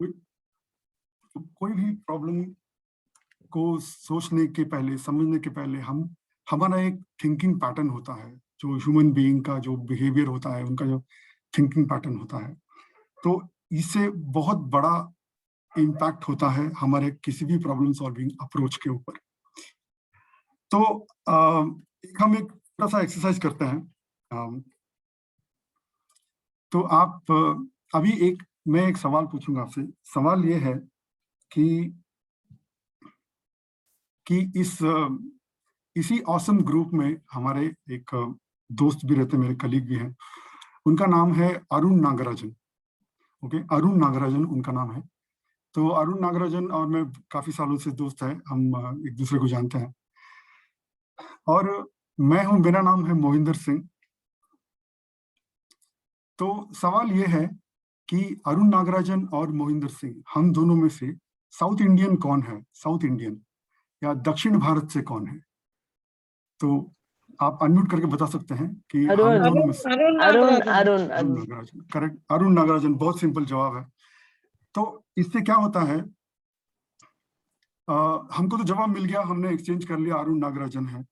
कोई कोई भी प्रॉब्लम को सोचने के पहले, समझने के पहले हम हमारा एक थिंकिंग पैटर्न होता है, जो ह्यूमन बीइंग का जो बिहेवियर होता है, उनका जो थिंकिंग पैटर्न होता है। तो इससे बहुत बड़ा इम्पैक्ट होता है हमारे किसी भी प्रॉब्लम सॉल्विंग अप्रोच के ऊपर। तो हम एक छोटा-सा एक्सरसाइज करते हैं। अ, तो आप अभी मैं एक सवाल पूछूँगा आपसे। सवाल ये है कि कि इसी ऑसम ग्रुप में हमारे एक दोस्त भी रहते हैं, मेरे कलीग भी हैं। उनका नाम है अरुण नागराजन। ओके, अरुण नागराजन उनका नाम है। तो अरुण नागराजन और मैं काफ़ी सालों से दोस्त हैं, हम एक-दूसरे को जानते हैं। और मेरा नाम है मोहिंदर सिंह। तो सवाल ये है कि अरुण नागराजन और मोहिंदर सिंह, हम दोनों में से साउथ इंडियन कौन है? साउथ इंडियन या दक्षिण भारत से कौन है? तो आप अनम्यूट करके बता सकते हैं कि हम अरुण दोनों में से अरुण अरुण नागराजन। अरुण अरुण अरुण नागराजन, करेक्ट, अरुण नागराजन, बहुत सिंपल जवाब है। तो इससे क्या होता है, हमको तो जवाब मिल गया, हमने एक्सचेंज कर लिया, अरुण नागराजन है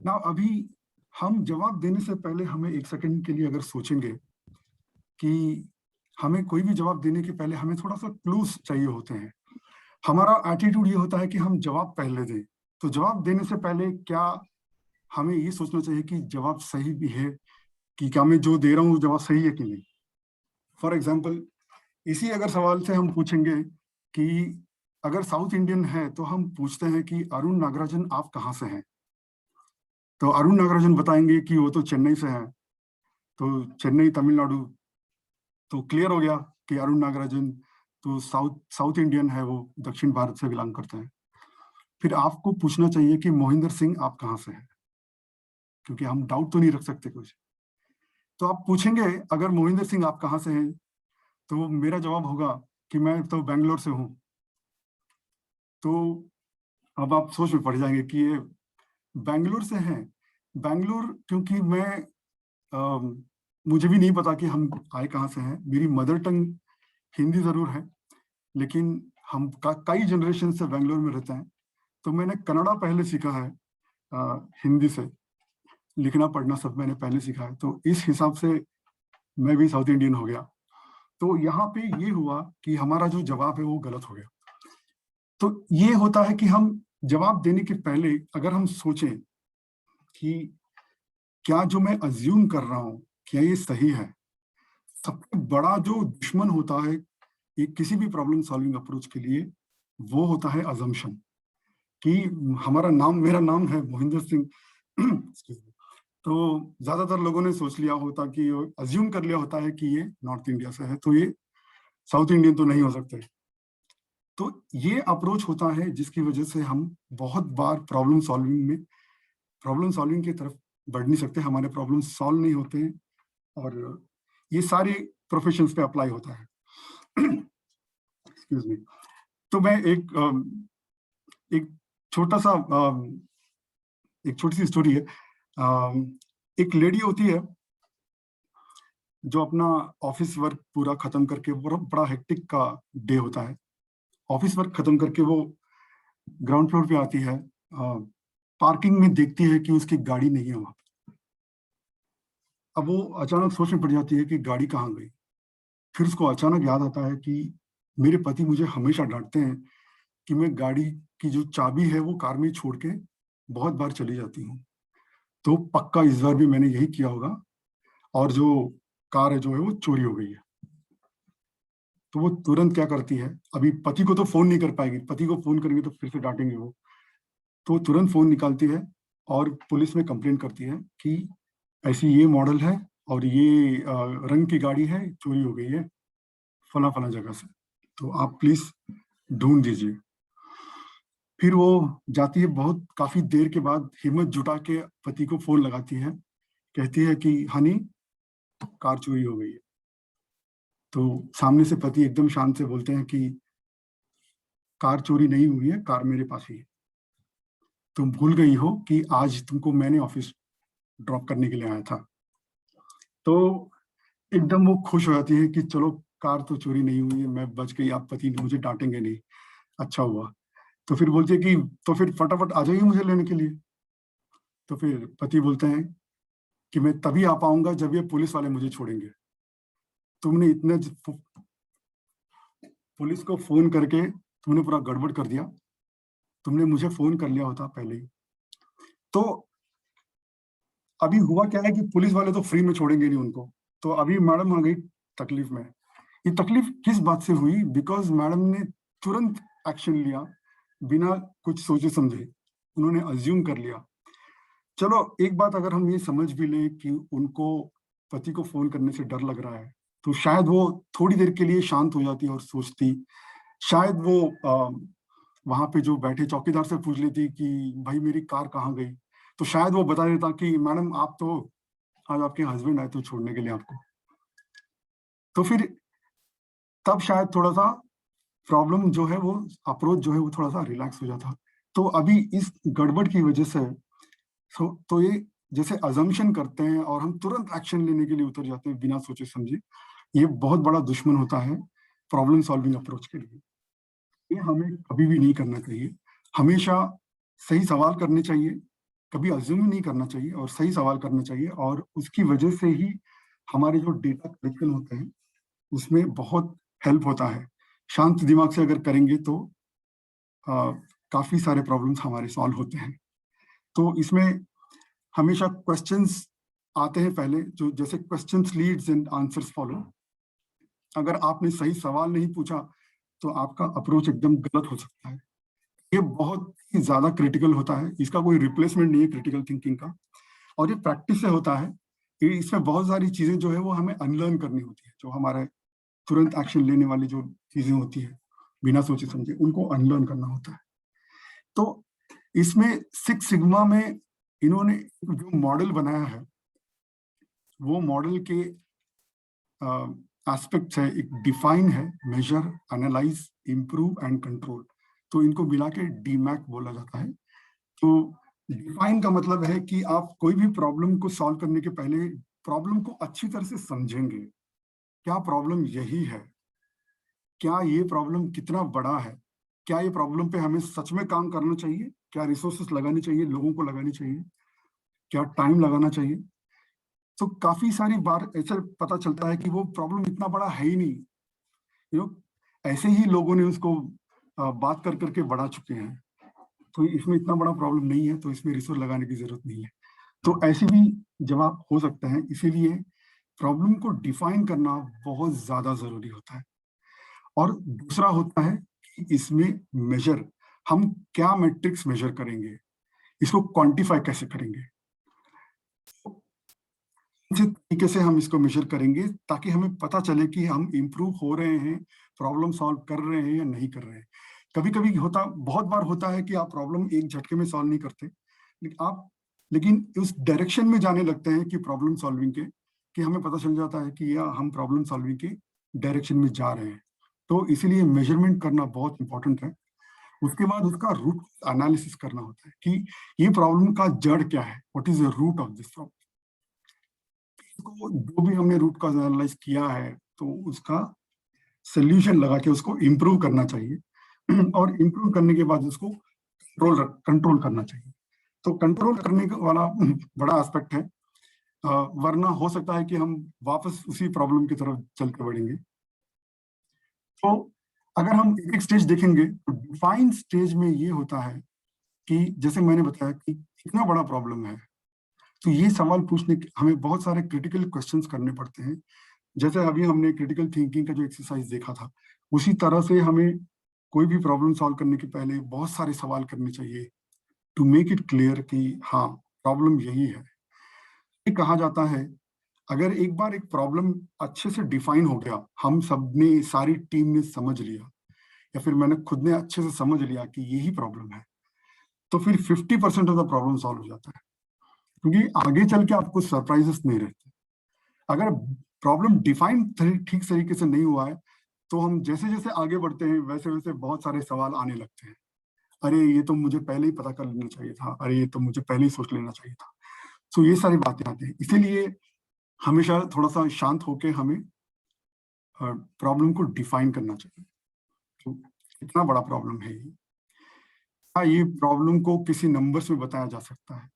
ना। अभी हम जवाब देने से पहले हमें एक सेकंड के लिए अगर सोचेंगे कि हमें कोई भी जवाब देने के पहले हमें थोड़ा सा क्लूज चाहिए होते हैं। हमारा एटीट्यूड ये होता है कि हम जवाब पहले दें। तो जवाब देने से पहले क्या हमें ये सोचना चाहिए कि जवाब सही भी है, कि क्या मैं जो दे रहा हूँ जवाब सही है कि नहीं। फॉर एग्जाम्पल, इसी अगर सवाल से हम पूछेंगे कि अगर साउथ इंडियन है तो हम पूछते हैं कि अरुण नागराजन आप कहाँ से हैं? तो अरुण नागराजन बताएंगे कि वो तो चेन्नई से हैं। तो चेन्नई, तमिलनाडु, तो क्लियर हो गया कि अरुण नागराजन तो साउथ साउथ इंडियन है, वो दक्षिण भारत से बिलोंग करते हैं। फिर आपको पूछना चाहिए कि मोहिंदर सिंह आप कहाँ से हैं, क्योंकि हम डाउट तो नहीं रख सकते कुछ। तो आप पूछेंगे अगर मोहिंदर सिंह आप कहाँ से हैं, तो मेरा जवाब होगा कि मैं तो बैंगलोर से हूँ। तो अब आप सोच में पड़ जाएंगे कि ये बैंगलोर से हैं। बैंगलोर, क्योंकि मुझे भी नहीं पता कि हम आए कहाँ से हैं। मेरी मदर टंग हिंदी ज़रूर है, लेकिन हम कई जनरेशन से बैंगलोर में रहते हैं। तो मैंने कन्नड़ा पहले सीखा है, हिंदी से लिखना पढ़ना सब मैंने पहले सीखा है। तो इस हिसाब से मैं भी साउथ इंडियन हो गया। तो यहाँ पे ये हुआ कि हमारा जो जवाब है वो गलत हो गया। तो ये होता है कि हम जवाब देने के पहले अगर हम सोचें कि क्या जो मैं अज्यूम कर रहा हूँ क्या ये सही है। सबसे बड़ा जो दुश्मन होता है ये किसी भी प्रॉब्लम सॉल्विंग अप्रोच के लिए, वो होता है अजम्पशन। कि मेरा नाम है मोहिंदर सिंह। Excuse me। तो ज्यादातर लोगों ने सोच लिया होता कि अज्यूम कर लिया होता है कि ये नॉर्थ इंडिया से है, तो ये साउथ इंडियन तो नहीं हो सकते। तो ये अप्रोच होता है जिसकी वजह से हम बहुत बार प्रॉब्लम सॉल्विंग की तरफ बढ़ नहीं सकते, हमारे प्रॉब्लम सॉल्व नहीं होते हैं। और ये सारे प्रोफेशंस पे अप्लाई होता है। Excuse me. तो मैं एक छोटा सा एक छोटी सी स्टोरी है। एक लेडी होती है जो अपना ऑफिस वर्क पूरा खत्म करके, बड़ा हेक्टिक का डे होता है, ऑफिस वर्क खत्म करके वो ग्राउंड फ्लोर पे आती है। पार्किंग में देखती है कि उसकी गाड़ी नहीं है वहां। अब वो अचानक सोच में पड़ जाती है कि गाड़ी कहाँ गई। फिर उसको अचानक याद आता है कि मेरे पति मुझे हमेशा डांटते हैं कि मैं गाड़ी की जो चाबी है वो कार में छोड़ के बहुत बार चली जाती हूँ। तो पक्का इस बार भी मैंने यही किया होगा और जो कार है जो है वो चोरी हो गई है। तो वो तुरंत क्या करती है, अभी पति को तो फोन नहीं कर पाएगी, पति को फोन करेंगे तो फिर से डांटेंगे वो। तो तुरंत फोन निकालती है और पुलिस में कंप्लेंट करती है कि ऐसी ये मॉडल है और ये रंग की गाड़ी है, चोरी हो गई है फला फला जगह से, तो आप प्लीज ढूंढ दीजिए। फिर वो जाती है, बहुत काफी देर के बाद हिम्मत जुटा के पति को फोन लगाती है, कहती है कि हनी कार चोरी हो गई है। तो सामने से पति एकदम शांत से बोलते हैं कि कार चोरी नहीं हुई है, कार मेरे पास ही है। तुम भूल गई हो कि आज तुमको मैंने ऑफिस ड्रॉप करने के लिए आया था। तो एकदम वो खुश हो जाती है कि चलो कार तो चोरी नहीं हुई है, मैं बच गई, आप पति मुझे डांटेंगे नहीं, अच्छा हुआ। तो फिर बोलती है कि तो फिर फटाफट आ जाइए मुझे लेने के लिए। तो फिर पति बोलते हैं कि मैं तभी आ पाऊंगा जब ये पुलिस वाले मुझे छोड़ेंगे। तुमने इतने पुलिस को फोन करके तुमने पूरा गड़बड़ कर दिया, तुमने मुझे फोन कर लिया होता पहले ही। तो अभी हुआ क्या है कि पुलिस वाले तो फ्री में छोड़ेंगे नहीं उनको, तो अभी मैडम आ गई तकलीफ में। ये तकलीफ किस बात से हुई? बिकॉज मैडम ने तुरंत एक्शन लिया, बिना कुछ सोचे समझे उन्होंने अज्यूम कर लिया। चलो एक बात अगर हम ये समझ भी लें कि उनको पति को फोन करने से डर लग रहा है, तो शायद वो थोड़ी देर के लिए शांत हो जाती और सोचती। शायद वो वहां पे जो बैठे चौकीदार से पूछ लेती कि भाई मेरी कार कहाँ गई, तो शायद वो बता देता कि मैडम आप तो आज आपके हस्बैंड आए थे छोड़ने के लिए आपको। तो फिर तब शायद थोड़ा सा प्रॉब्लम जो है वो अप्रोच जो है वो थोड़ा सा रिलैक्स हो जाता। तो अभी इस गड़बड़ की वजह से तो ये जैसे अजम्पशन करते हैं और हम तुरंत एक्शन लेने के लिए उतर जाते हैं बिना सोचे समझे, ये बहुत बड़ा दुश्मन होता है प्रॉब्लम सॉल्विंग अप्रोच के लिए। ये हमें कभी भी नहीं करना चाहिए। हमेशा सही सवाल करने चाहिए, कभी अज्यूम नहीं करना चाहिए और सही सवाल करना चाहिए, और उसकी वजह से ही हमारे जो डेटा कलेक्शन होते हैं उसमें बहुत हेल्प होता है। शांत दिमाग से अगर करेंगे तो आ, काफी सारे प्रॉब्लम्स हमारे सॉल्व होते हैं। तो इसमें हमेशा क्वेश्चंस आते हैं पहले, जो जैसे questions Leeds and answers follow. अगर आपने सही सवाल नहीं पूछा तो आपका अप्रोच एकदम गलत हो सकता है। ये बहुत ही ज्यादा क्रिटिकल होता है, इसका कोई रिप्लेसमेंट नहीं है क्रिटिकल थिंकिंग का, और ये प्रैक्टिस से होता है। इसमें बहुत सारी चीजें जो है वो हमें अनलर्न करनी होती है, जो हमारे तुरंत एक्शन लेने वाली जो चीजें होती है बिना सोचे समझे उनको अनलर्न करना होता है। तो इसमें सिक्स सिग्मा में इन्होंने जो मॉडल बनाया है वो मॉडल के एस्पेक्ट्स है, एक डिफाइन है, measure, analyze, improve and control. तो इनको मिला के डीमैक बोला जाता है। तो डिफाइन का मतलब है कि आप कोई भी प्रॉब्लम को सॉल्व करने के पहले प्रॉब्लम को अच्छी तरह से समझेंगे। क्या प्रॉब्लम यही है? क्या ये प्रॉब्लम कितना बड़ा है? क्या ये प्रॉब्लम पे हमें सच में काम करना चाहिए? क्या रिसोर्सेस लगानी चाहिए, लोगों को लगानी चाहिए? क्या टाइम लगाना चाहिए? तो काफी सारी बार ऐसा पता चलता है कि वो प्रॉब्लम इतना बड़ा है ही नहीं, यू नो, ऐसे ही लोगों ने उसको बात कर करके बढ़ा चुके हैं। तो इसमें इतना बड़ा प्रॉब्लम नहीं है, तो इसमें रिसोर्स लगाने की जरूरत नहीं है। तो ऐसे भी जवाब हो सकते हैं, इसीलिए प्रॉब्लम को डिफाइन करना बहुत ज्यादा जरूरी होता है। और दूसरा होता है कि इसमें मेजर, हम क्या मैट्रिक्स मेजर करेंगे, इसको क्वांटिफाई कैसे करेंगे, किस तरीके से हम इसको मेजर करेंगे ताकि हमें पता चले कि हम इंप्रूव हो रहे हैं, प्रॉब्लम सॉल्व कर रहे हैं या नहीं कर रहे हैं। कभी कभी होता, बहुत बार होता है कि आप प्रॉब्लम एक झटके में सॉल्व नहीं करते, लेकिन उस डायरेक्शन में जाने लगते हैं कि प्रॉब्लम सॉल्विंग के, कि हमें पता चल जाता है कि या हम प्रॉब्लम सॉल्विंग के डायरेक्शन में जा रहे हैं। तो इसीलिए मेजरमेंट करना बहुत इंपॉर्टेंट है। उसके बाद उसका रूट एनालिसिस करना होता है कि ये प्रॉब्लम का जड़ क्या है, what is the root of this problem. को जो भी हमने रूट कॉज एनालाइज किया है तो उसका सोल्यूशन लगा के उसको इम्प्रूव करना चाहिए और इम्प्रूव करने के बाद उसको कंट्रोल करना चाहिए। तो कंट्रोल करने का वाला बड़ा एस्पेक्ट है, वरना हो सकता है कि हम वापस उसी प्रॉब्लम की तरफ चल के बढ़ेंगे। तो अगर हम एक एक स्टेज देखेंगे तो डिफाइन स्टेज में ये होता है कि जैसे मैंने बताया कि इतना बड़ा प्रॉब्लम है, तो ये सवाल पूछने के हमें बहुत सारे क्रिटिकल क्वेश्चंस करने पड़ते हैं। जैसे अभी हमने क्रिटिकल थिंकिंग का जो एक्सरसाइज देखा था, उसी तरह से हमें कोई भी प्रॉब्लम सॉल्व करने के पहले बहुत सारे सवाल करने चाहिए टू मेक इट क्लियर कि हाँ प्रॉब्लम यही है। ये कहा जाता है, अगर एक बार एक प्रॉब्लम अच्छे से डिफाइन हो गया, हम सब ने, सारी टीम ने समझ लिया, या फिर मैंने खुद ने अच्छे से समझ लिया कि यही प्रॉब्लम है, तो फिर 50% ऑफ द प्रॉब्लम सॉल्व हो जाता है, क्योंकि आगे चल के आपको सरप्राइजेस नहीं रहते। अगर प्रॉब्लम डिफाइन ठीक तरीके से नहीं हुआ है तो हम जैसे जैसे आगे बढ़ते हैं वैसे वैसे बहुत सारे सवाल आने लगते हैं। अरे ये तो मुझे पहले ही पता कर लेना चाहिए था, अरे ये तो मुझे पहले ही सोच लेना चाहिए था। तो ये सारी बातें आती हैं, इसीलिए हमेशा थोड़ा सा शांत होके हमें प्रॉब्लम को डिफाइन करना चाहिए। तो कितना बड़ा प्रॉब्लम है ये? हाँ, ये प्रॉब्लम को किसी नंबर्स में बताया जा सकता है,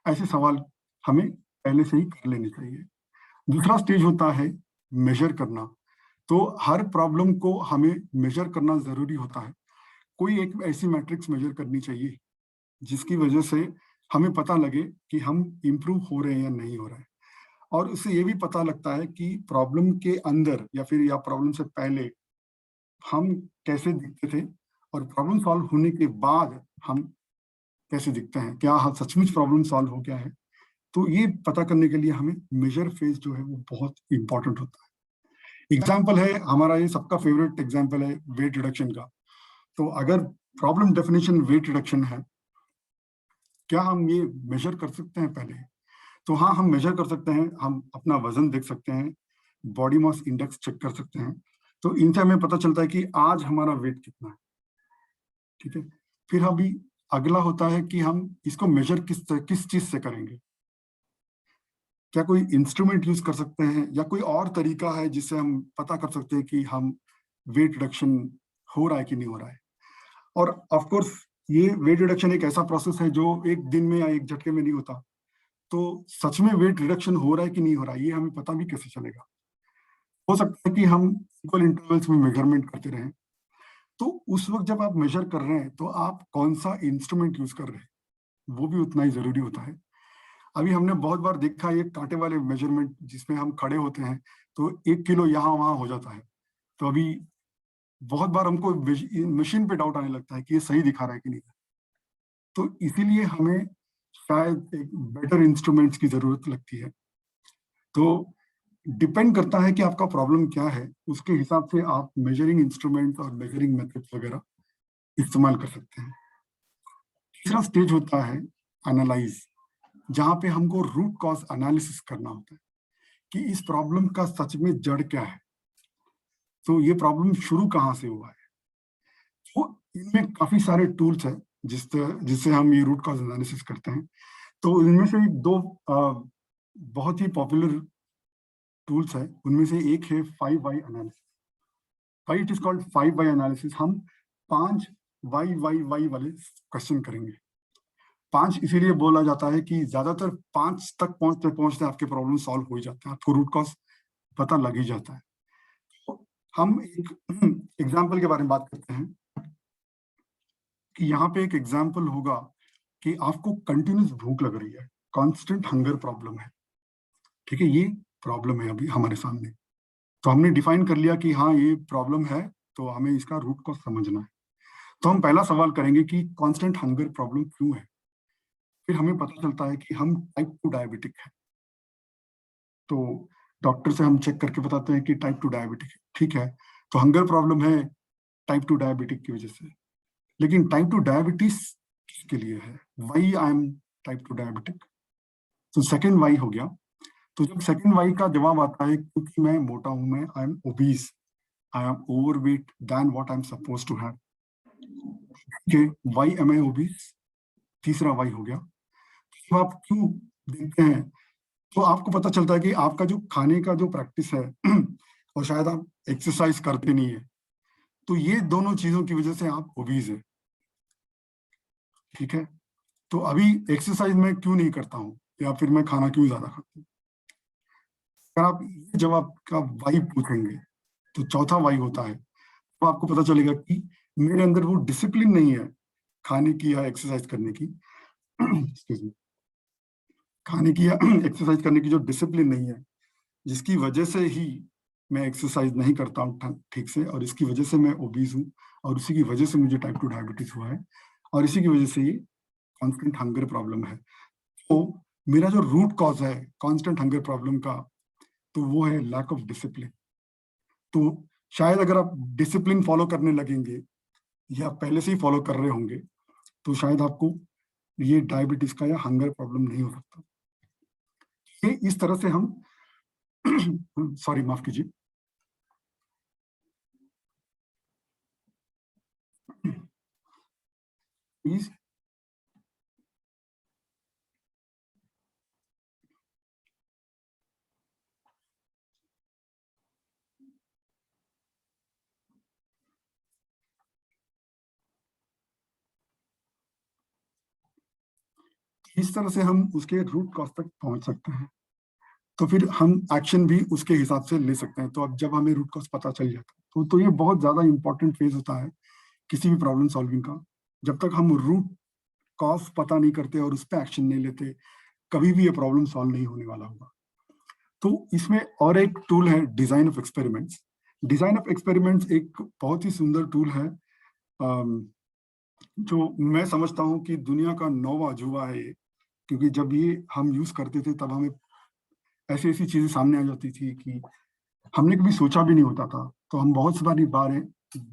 ऐसे सवाल हमें पहले से ही कर लेने चाहिए। दूसरा स्टेज होता है मेजर करना। तो हर प्रॉब्लम को हमें मेजर करना जरूरी होता है। कोई एक ऐसी मैट्रिक्स मेजर करनी चाहिए जिसकी वजह से हमें पता लगे कि हम इम्प्रूव हो रहे हैं या नहीं हो रहे हैं। और उससे ये भी पता लगता है कि प्रॉब्लम के अंदर या प्रॉब्लम से पहले हम कैसे दिखते थे, और प्रॉब्लम सॉल्व होने के बाद हम कैसे दिखते हैं, क्या सचमुच प्रॉब्लम सॉल्व हो गया है। तो ये पता करने के लिए हमें मेजर फेज जो है वो बहुत इंपॉर्टेंट होता है। एग्जाम्पल है हमारा, ये सबका फेवरेट एग्जाम्पल है वेट रिडक्शन का। तो अगर प्रॉब्लम डेफिनेशन वेट रिडक्शन है, क्या हम ये मेजर कर सकते हैं पहले? तो हाँ, हम मेजर कर सकते हैं। हम अपना वजन देख सकते हैं, बॉडी मास इंडेक्स चेक कर सकते हैं। तो इनसे हमें पता चलता है कि आज हमारा वेट कितना है। ठीक है, फिर अभी अगला होता है कि हम इसको मेजर किस चीज से करेंगे। क्या कोई इंस्ट्रूमेंट यूज कर सकते हैं, या कोई और तरीका है जिससे हम पता कर सकते हैं कि हम वेट रिडक्शन हो रहा है कि नहीं हो रहा है। और ऑफ कोर्स ये वेट रिडक्शन एक ऐसा प्रोसेस है जो एक दिन में या एक झटके में नहीं होता। तो सच में वेट रिडक्शन हो रहा है कि नहीं हो रहा है, ये हमें पता भी कैसे चलेगा? हो सकता है कि हम इक्वल इंटरवल्स में मेजरमेंट करते रहें। तो उस वक्त जब आप मेजर कर रहे हैं तो आप कौन सा इंस्ट्रूमेंट यूज कर रहे हैं, वो भी उतना ही जरूरी होता है। अभी हमने बहुत बार देखा है ये कांटे वाले मेजरमेंट, जिसमें हम खड़े होते हैं तो 1 किलो यहाँ वहां हो जाता है। तो अभी बहुत बार हमको मशीन पे डाउट आने लगता है कि ये सही दिखा रहा है कि नहीं। तो इसीलिए हमें शायद एक बेटर इंस्ट्रूमेंट्स की जरूरत लगती है। तो डिपेंड करता है कि आपका प्रॉब्लम क्या है, उसके हिसाब से आप मेजरिंग इंस्ट्रूमेंट और मेजरिंग मेथड्स वगैरह इस्तेमाल कर सकते हैं। तीसरा स्टेज होता है एनालाइज, जहां पे हमको रूट कॉज एनालिसिस करना होता है कि इस प्रॉब्लम का सच में जड़ क्या है। तो ये प्रॉब्लम शुरू कहाँ से हुआ है। तो इनमें काफी सारे टूल्स हैं जिससे हम ये रूट कॉज एनालिसिस करते हैं। तो इनमें से दो बहुत ही पॉपुलर टूल्स है। उनमें से एक है 5 Y analysis. Why it is called 5 Y analysis. हम 5 वाई वाले क्वेश्चन करेंगे। 5 इसीलिए बोला जाता है कि ज्यादातर 5 तक पहुंचते पहुंचते आपके प्रॉब्लम सॉल्व हो ही जाते हैं, आपको रूट कॉज पता लग ही जाता है। तो हम एक एग्जाम्पल के बारे में बात करते हैं कि यहाँ पे एक एग्जाम्पल होगा कि आपको कंटिन्यूस भूख लग रही है, कांस्टेंट हंगर प्रॉब्लम है। ठीक है, ये प्रॉब्लम है अभी हमारे सामने। तो हमने डिफाइन कर लिया कि हाँ ये प्रॉब्लम है, तो हमें इसका रूट कॉज समझना है। तो हम पहला सवाल करेंगे कि कांस्टेंट हंगर प्रॉब्लम क्यों है। फिर हमें पता चलता है कि हम टाइप 2 डायबिटिक है। तो डॉक्टर से हम चेक करके बताते हैं कि टाइप 2 डायबिटिक है। ठीक है, तो हंगर प्रॉब्लम है टाइप 2 डायबिटिक की वजह से। लेकिन टाइप 2 डायबिटीज किसके लिए है? Why I am type 2 diabetic. तो सेकेंड वाई हो गया। तो जब सेकेंड वाई का जवाब आता है क्योंकि मैं मोटा हूं, मैं I am obese, I am overweight then what I am suppose to have. के वाई एम आई ओबीज, तीसरा वाई हो गया। तो आप क्यों देखते हैं, तो आपको पता चलता है कि आपका जो खाने का जो प्रैक्टिस है और शायद आप एक्सरसाइज करते नहीं है, तो ये दोनों चीजों की वजह से आप ओबीज है। ठीक है, तो अभी एक्सरसाइज मैं क्यों नहीं करता हूँ, या फिर मैं खाना क्यों ज्यादा खाता हूँ। अगर आप ये जवाब का वाई पूछेंगे तो चौथा वाई होता है, तो आपको पता चलेगा कि मेरे अंदर वो डिसिप्लिन नहीं है खाने की या एक्सरसाइज करने की। Excuse me, खाने की या एक्सरसाइज करने की जो डिसिप्लिन नहीं है, जिसकी वजह से ही मैं एक्सरसाइज नहीं करता हूँ ठीक से, और इसकी वजह से मैं ओबीज हूँ, और उसी की वजह से मुझे टाइप 2 डायबिटीज हुआ है, और इसी की वजह से ये कांस्टेंट हंगर प्रॉब्लम है। तो मेरा जो रूट कॉज है कांस्टेंट हंगर प्रॉब्लम का, तो वो है लैक ऑफ डिसिप्लिन। तो शायद अगर आप डिसिप्लिन फॉलो करने लगेंगे, या पहले से ही फॉलो कर रहे होंगे, तो शायद आपको ये डायबिटीज का या हंगर प्रॉब्लम नहीं हो सकता। ये इस तरह से हम सॉरी माफ कीजिए, इस इस तरह से हम उसके रूट कॉज तक पहुंच सकते हैं। तो फिर हम एक्शन भी उसके हिसाब से ले सकते हैं। तो अब जब हमें रूट कॉज पता चल जाता है तो ये बहुत ज्यादा इंपॉर्टेंट फेज होता है किसी भी प्रॉब्लम सॉल्विंग का। जब तक हम रूट कॉज पता नहीं करते और उस पर एक्शन नहीं लेते, कभी भी ये प्रॉब्लम सॉल्व नहीं होने वाला होगा। तो इसमें और एक टूल है design of experiments. Design of experiments एक बहुत ही सुंदर टूल है, जो मैं समझता हूँ कि दुनिया का नौवा अजूबा है ये। क्योंकि जब ये हम यूज करते थे तब हमें ऐसी ऐसी चीजें सामने आ जाती थी कि हमने कभी सोचा भी नहीं होता था। तो हम बहुत सारी बारे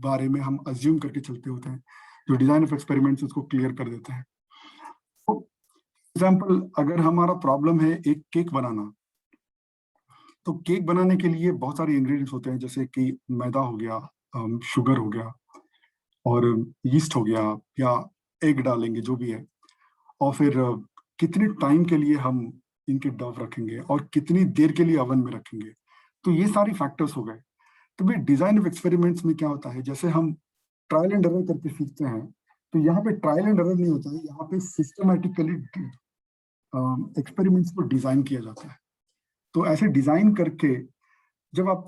बारे में हम अज्यूम करके चलते होते हैं, जो डिजाइन ऑफ एक्सपेरिमेंट्स उसको क्लियर कर देते हैं। तो एग्जाम्पल, अगर हमारा प्रॉब्लम है एक केक बनाना, तो केक बनाने के लिए बहुत सारे इंग्रेडिएंट्स होते हैं, जैसे कि मैदा हो गया, शुगर हो गया, और यीस्ट हो गया, या एग डालेंगे जो भी है, और फिर कितने टाइम के लिए हम इनके डव रखेंगे और कितनी देर के लिए ओवन में रखेंगे। तो ये सारी फैक्टर्स हो गए। तो भाई डिजाइन ऑफ एक्सपेरिमेंट्स में क्या होता है, जैसे हम ट्रायल एंड एरर करके सीखते हैं, तो यहाँ पे ट्रायल एंड एरर नहीं होता है, यहाँ पे सिस्टमेटिकली एक्सपेरिमेंट्स को डिजाइन किया जाता है। तो ऐसे डिजाइन करके जब आप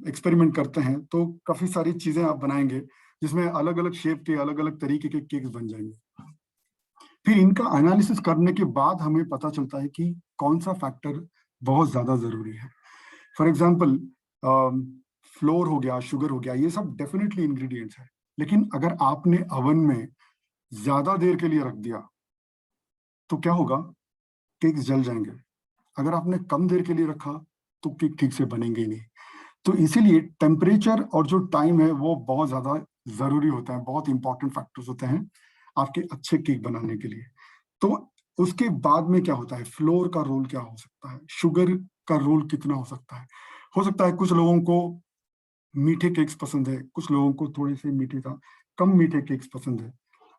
एक्सपेरिमेंट करते हैं तो काफी सारी चीजें आप बनाएंगे, जिसमें अलग अलग शेप के अलग अलग तरीके के केक्स बन जाएंगे। फिर इनका एनालिसिस करने के बाद हमें पता चलता है कि कौन सा फैक्टर बहुत ज्यादा जरूरी है। फॉर एग्जाम्पल, फ्लोर हो गया, शुगर हो गया, ये सब डेफिनेटली इंग्रेडिएंट्स है। लेकिन अगर आपने अवन में ज्यादा देर के लिए रख दिया तो क्या होगा, केक्स जल जाएंगे। अगर आपने कम देर के लिए रखा तो केक ठीक से बनेंगे ही नहीं। तो इसीलिए टेम्परेचर और जो टाइम है वो बहुत ज्यादा जरूरी होता है, बहुत इंपॉर्टेंट फैक्टर्स होते हैं आपके अच्छे केक बनाने के लिए। तो उसके बाद में क्या होता है, फ्लोर का रोल क्या हो सकता है, शुगर का रोल कितना हो सकता है कुछ लोगों को मीठे केक्स पसंद है, कुछ लोगों को थोड़े से मीठे का कम मीठे केक्स पसंद है।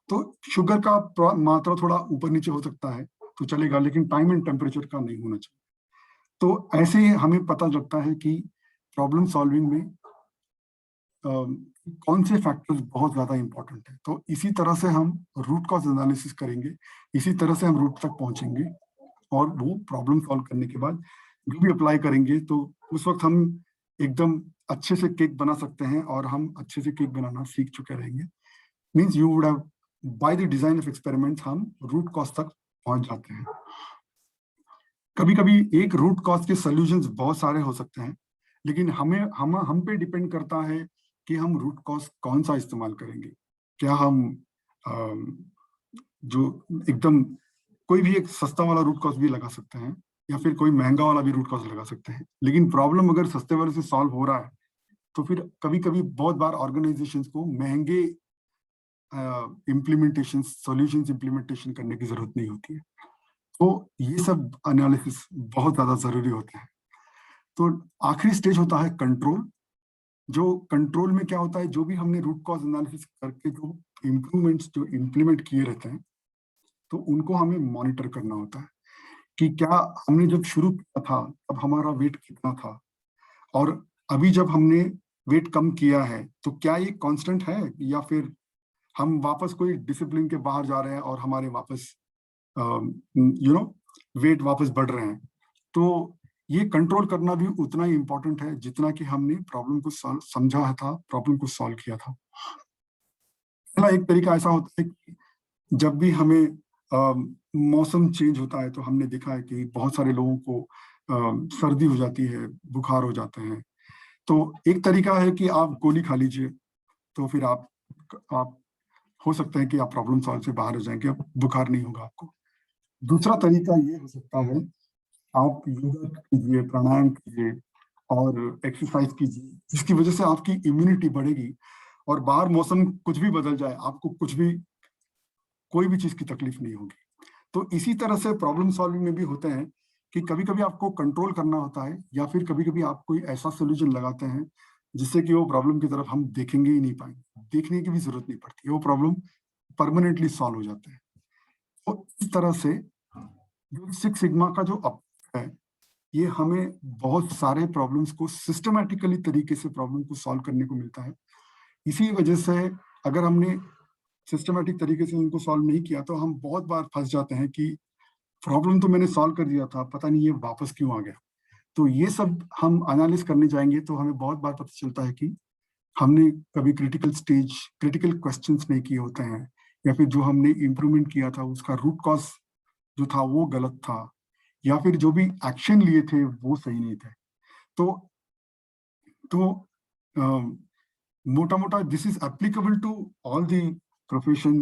तो शुगर का मात्रा थोड़ा ऊपर नीचे हो सकता है तो चलेगा, लेकिन टाइम एंड टेम्परेचर का नहीं होना चाहिए। तो ऐसे ही हमें पता लगता है कि प्रॉब्लम सॉल्विंग में कौन से फैक्टर्स बहुत ज्यादा इंपॉर्टेंट है। तो इसी तरह से हम रूट कॉज एनालिसिस करेंगे, इसी तरह से हम रूट तक पहुंचेंगे, और वो प्रॉब्लम सॉल्व करने के बाद जो भी अप्लाई करेंगे तो उस वक्त हम एकदम अच्छे से केक बना सकते हैं, और हम अच्छे से केक बनाना सीख चुके रहेंगे। Means you would have, by the design of experiment हम रूट कॉज तक पहुंच जाते हैं। कभी कभी एक रूट कॉज के सोल्यूशंस बहुत सारे हो सकते हैं, लेकिन हम पे डिपेंड करता है कि हम रूट कॉज कौन सा इस्तेमाल करेंगे। क्या हम अम, जो एकदम कोई भी एक सस्ता वाला रूट कॉज भी लगा सकते हैं, या फिर कोई महंगा वाला भी रूट कॉज लगा सकते हैं। लेकिन प्रॉब्लम अगर सस्ते वाले से सॉल्व हो रहा है तो फिर कभी कभी बहुत बार ऑर्गेनाइजेशंस को महंगे इम्प्लीमेंटेशन सॉल्यूशंस इम्प्लीमेंटेशन करने की जरूरत नहीं होती है। तो ये सब एनालिसिस बहुत ज्यादा जरूरी होते हैं। तो आखिरी स्टेज होता है कंट्रोल। जो कंट्रोल में क्या होता है, जो भी हमने रूट कॉज एनालिसिस करके जो इम्प्रूवमेंट्स जो इम्प्लीमेंट किए रहते हैं, तो उनको हमें मॉनिटर करना होता है कि क्या हमने जब शुरू किया था तब हमारा वेट कितना था, और अभी जब हमने वेट कम किया है तो क्या ये कांस्टेंट है, या फिर हम वापस कोई डिसिप्लिन के बाहर जा रहे हैं और हमारे वापस वेट वापस बढ़ रहे हैं। तो ये कंट्रोल करना भी उतना ही इंपॉर्टेंट है जितना कि हमने प्रॉब्लम को समझा था, प्रॉब्लम को सॉल्व किया था। पहला एक तरीका ऐसा होता है कि जब भी हमें मौसम चेंज होता है तो हमने देखा है कि बहुत सारे लोगों को सर्दी हो जाती है, बुखार हो जाते हैं। तो एक तरीका है कि आप गोली खा लीजिए, तो फिर आप हो सकता है कि आप प्रॉब्लम सॉल्व से बाहर हो जाएंगे, अब बुखार नहीं होगा आपको। दूसरा तरीका ये हो सकता है, आप योगा कीजिए, प्राणायाम कीजिए और एक्सरसाइज कीजिए, जिसकी वजह से आपकी इम्यूनिटी बढ़ेगी, और बाहर मौसम कुछ भी बदल जाए आपको कुछ भी कोई भी चीज की तकलीफ नहीं होगी। तो इसी तरह से प्रॉब्लम सॉल्विंग में भी होते हैं कि कभी कभी आपको कंट्रोल करना होता है, या फिर कभी कभी आप कोई ऐसा सोल्यूशन लगाते हैं जिससे कि वो प्रॉब्लम की तरफ हम देखेंगे ही नहीं पाएंगे, देखने की भी जरूरत नहीं पड़ती, वो प्रॉब्लम परमानेंटली सॉल्व हो जाते हैं। तो इस तरह से जो सिक्स सिग्मा का जो अप है, ये हमें बहुत सारे प्रॉब्लम्स को सिस्टमैटिकली तरीके से प्रॉब्लम को सॉल्व करने को मिलता है। इसी वजह से अगर हमने सिस्टमेटिक तरीके से उनको सॉल्व नहीं किया तो हम बहुत बार फंस जाते हैं कि प्रॉब्लम तो मैंने सॉल्व कर दिया था, पता नहीं ये वापस क्यों आ गया। तो ये सब हम एनालिसिस करने जाएंगे तो हमें बहुत बार पता चलता है कि हमने कभी क्रिटिकल क्वेश्चंस नहीं किए होते हैं, या फिर जो हमने इम्प्रूवमेंट किया था उसका रूट कॉज जो था वो गलत था, या फिर जो भी एक्शन लिए थे वो सही नहीं थे। तो तो मोटा मोटा this is applicable to all the profession.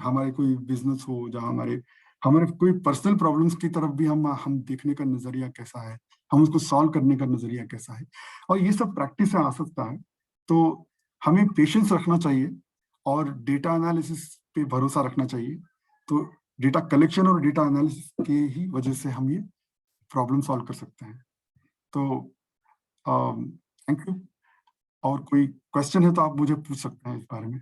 हमारे कोई बिजनेस हो जहाँ हमारे हमारे कोई पर्सनल प्रॉब्लम्स की तरफ भी हम देखने का नजरिया कैसा है, हम उसको सॉल्व करने का नजरिया कैसा है, और ये सब प्रैक्टिस से आ सकता है। तो हमें पेशेंस रखना चाहिए और डेटा एनालिसिस पे भरोसा रखना चाहिए। तो डेटा कलेक्शन और डेटा एनालिसिस के ही वजह से हम ये प्रॉब्लम सॉल्व कर सकते हैं। तो थैंक यू। और कोई क्वेश्चन है तो आप मुझे पूछ सकते हैं इस बारे में।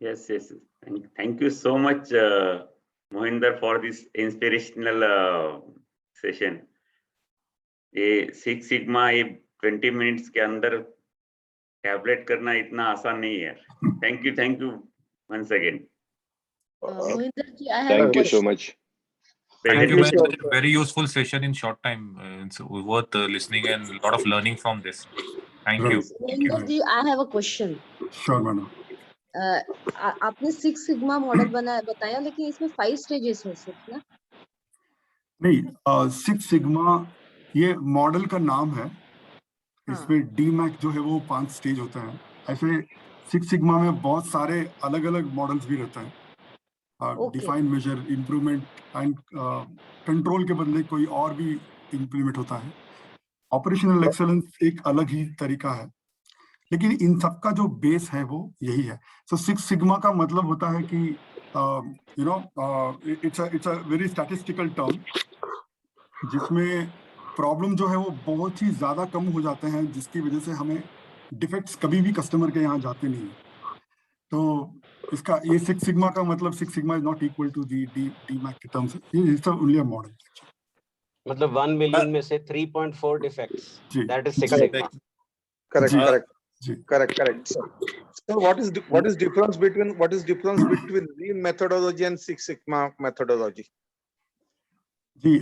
Yes, yes. Thank you so much, Mohinder, for this inspirational session. ये सिक्स सिग्मा ये 20 मिनट्स के अंदर टैबलेट करना इतना आसान नहीं है। Thank you once again. Mohinder ji, I have Thank a you so question. much. Thank you, Presentation. man. Very useful session in short time. It's worth listening and a lot of learning from this. Thank you. Mohinder ji, I have a question. Sure madam. आपने six sigma model बताया, लेकिन इसमें 5 stages है सिर्फ ना? नहीं, six sigma ये model का नाम है। हाँ। इसमें डीमैक जो है वो 5 स्टेज होता है। ऐसे सिक्स सिग्मा में बहुत सारे अलग अलग मॉडल्स भी रहते हैं। Define, measure, improvement and control के बदले कोई और भी इम्प्लीमेंट होता है। ऑपरेशनल एक्सेलेंस एक अलग ही तरीका है, लेकिन इन सब का जो बेस है वो यही है। सो सिक्स सिग्मा का मतलब होता है कि it's a very statistical term, जिसमें प्रॉब्लम जो है वो बहुत ही ज्यादा कम हो जाते हैं, जिसकी वजह से हमें डिफेक्ट्स कभी भी कस्टमर के यहाँ जाते नहीं है। तो इसका ये सिक्स सिग्मा का मतलब six sigma is not equal to DMAIC के टर्म्स। ये इज ओनली अ मॉडल। मतलब 1 मिलियन में से 3.4 डिफेक्ट्स, जी that is six sigma. Correct. So what is difference between lean methodology and Six Sigma methodology? जी,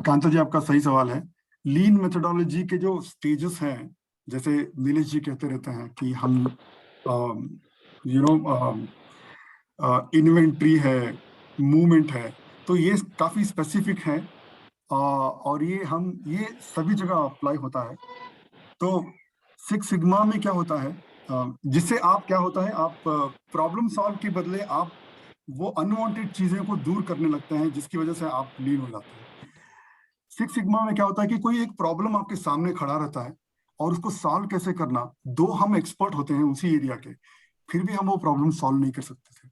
कांता जी आपका सही सवाल है। लीन मेथोडोलॉजी के जो स्टेजेस हैं, जैसे नीलेश जी कहते रहते हैं कि हम इन्वेंट्री है, मूवमेंट है, तो ये काफी स्पेसिफिक है और ये सभी जगह अप्लाई होता है। तो सिक्स सिग्मा में क्या होता है, जिससे आप क्या होता है, आप प्रॉब्लम सॉल्व के बदले आप वो अनवांटेड चीजें को दूर करने लगते हैं, जिसकी वजह से आप लीन हो जाते हैं। सिक्स सिग्मा में क्या होता है कि कोई एक प्रॉब्लम आपके सामने खड़ा रहता है और उसको सॉल्व कैसे करना, दो हम एक्सपर्ट होते हैं उसी एरिया के, फिर भी हम वो प्रॉब्लम सॉल्व नहीं कर सकते थे।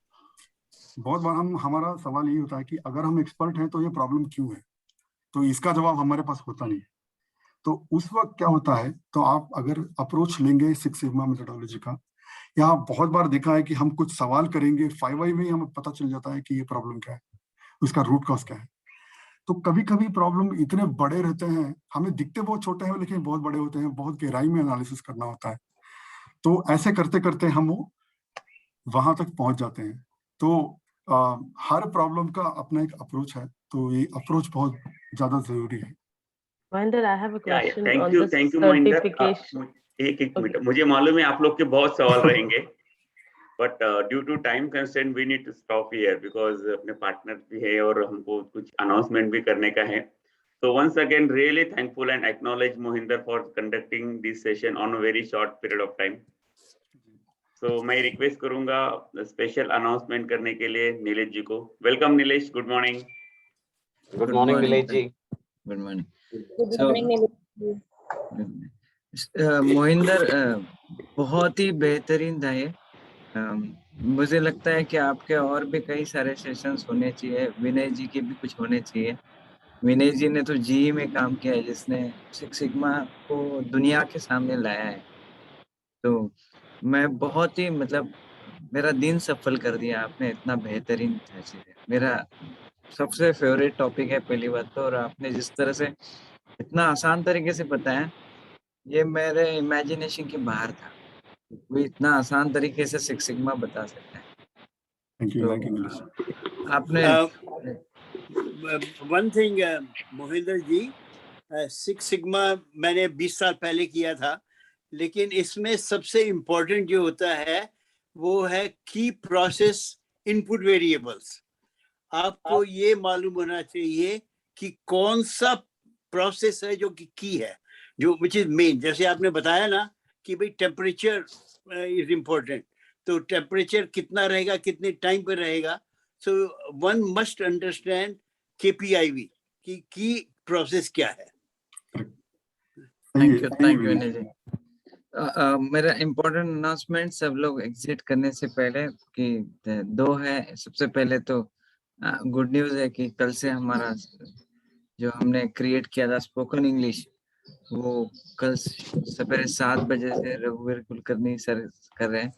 बहुत बार हमारा सवाल यही होता है कि अगर हम एक्सपर्ट हैं तो ये प्रॉब्लम क्यों है, तो इसका जवाब हमारे पास होता नहीं है। तो उस वक्त क्या होता है, तो आप अगर अप्रोच लेंगे सिक्स सिग्मा मेथोडोलॉजी का, यहाँ बहुत बार देखा है कि हम कुछ सवाल करेंगे, 5 में ही हमें पता चल जाता है कि ये प्रॉब्लम क्या है, उसका रूट कॉज क्या है। तो कभी कभी प्रॉब्लम इतने बड़े रहते हैं, हमें दिखते बहुत छोटे हैं लेकिन बहुत बड़े होते हैं, बहुत गहराई में एनालिसिस करना होता है। तो ऐसे करते करते हम वहां तक पहुंच जाते हैं। तो हर प्रॉब्लम का अपना एक अप्रोच है, तो ये अप्रोच बहुत ज्यादा जरूरी है। Mohinder, I have a question on the Thank you, Mohinder. certification. एक मिनट, मुझे मालूम है आप लोग के बहुत सवाल रहेंगे, but due to time constraint we need to stop here because अपने पार्टनर भी है और हमको कुछ अनाउंसमेंट भी करने का है। So once again, really thankful and acknowledge Mohinder for conducting this session on a very short period of time. So मैं रिक्वेस्ट करूंगा स्पेशल अनाउंसमेंट करने के लिए नीलेश जी को। Welcome Nilesh, good morning. Good morning Nilesh ji. Good morning. Good morning, Nilesh ji. Mohinder, बहुत ही बेहतरीन था ये। मुझे लगता है कि आपके और भी कई सारे सेशंस होने चाहिए, विनय जी के भी कुछ होने चाहिए। विनय जी ने तो जी में काम किया है, जिसने सिक्स सिग्मा को दुनिया के सामने लाया है। तो मैं बहुत ही मेरा दिन सफल कर दिया आपने, इतना बेहतरीन था चीजें। मेरा सबसे फेवरेट टॉपिक है पहली बात तो, और आपने जिस तरह से इतना आसान तरीके से बताया, ये मेरे इमेजिनेशन के बाहर था। कोई इतना आसान तरीके से सिक्स सिग्मा बता सकता है। थैंक यू, तो थैंक यू नीलेश। आपने वन थिंग मोहिंदर जी, सिक्स सिग्मा मैंने 20 साल पहले किया था, लेकिन इसमें सबसे इम्पोर्टेंट जो होता है वो है की प्रोसेस इनपुट वेरिएबल्स। आपको ये मालूम होना चाहिए कि कौन सा प्रोसेस है जो की है, जो विच इज मेन। जैसे आपने बताया ना कि भाई टेम्परेचर इज इम्पोर्टेंट, तो टेम्परेचर कितना रहेगा, कितने टाइम पे रहेगा। So one must understand KPIV की प्रोसेस क्या है। थैंक यू विनय जी। मेरा इम्पोर्टेंट अनाउंसमेंट सब लोग एग्जिट करने से पहले कि दो है। सबसे पहले तो गुड न्यूज है कि कल से हमारा जो हमने क्रिएट किया था स्पोकन इंग्लिश, वो कल सवेरे 7 बजे से रघुवीर कुलकर्णी सर कर रहे हैं।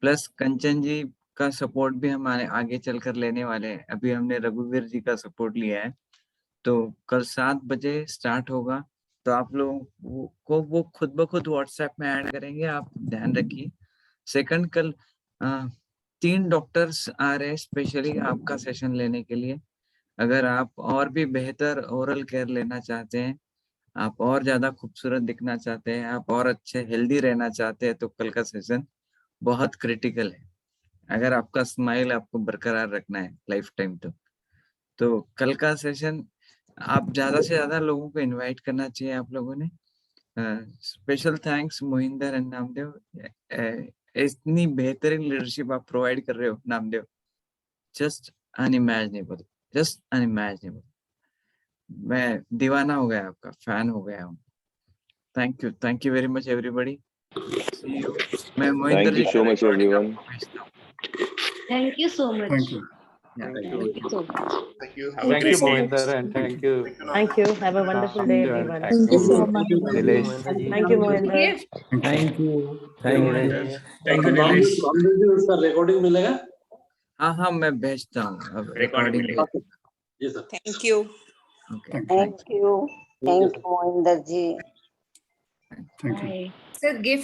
प्लस कंचन जी का सपोर्ट भी हमारे आगे चलकर लेने वाले हैं। अभी हमने रघुवीर जी का सपोर्ट लिया है, तो कल 7 बजे स्टार्ट होगा। तो आप लोगों को वो खुद ब खुद व्हाट्सएप में ऐड करेंगे, आप ध्यान रखिए। सेकंड, कल 3 डॉक्टर्स आ रहे हैं स्पेशली आपका सेशन लेने के लिए। अगर आप और भी बेहतर ओरल केयर लेना चाहते हैं, आप और ज्यादा खूबसूरत दिखना चाहते हैं, आप और अच्छे हेल्दी रहना चाहते हैं, तो कल का सेशन बहुत क्रिटिकल है। अगर आपका स्माइल आपको बरकरार रखना है लाइफ टाइम, तो कल का सेशन आप ज्यादा से ज्यादा लोगों को इनवाइट करना चाहिए आप लोगों ने। Special thanks Mohinder and Namdev, इतनी बेहतरीन लीडरशिप आप प्रोवाइड कर रहे हो Namdev, just unimaginable, just unimaginable. मैं दीवाना हो गया, आपका फैन हो गया हूँ। Thank you very much everybody. See you. मैं Mohinder ji Thank you so much everyone. Thank you so much. Thank you. Thank you so much. Thank you. Have a Thank you, great day. Mohinder, and thank you. Thank you. Have a wonderful day, everyone. Thank you so much. Nilesh. Thank you, Mohinder. Thank you. Thank you, Nilesh. Thank you, Nilesh. उसका recording मिलेगा? हाँ, मैं भेजता हूँ अब Recording recording. जी sir. Thank you. Okay, Thank you. Thank you, Mohinder ji. Thank you. Sir, gift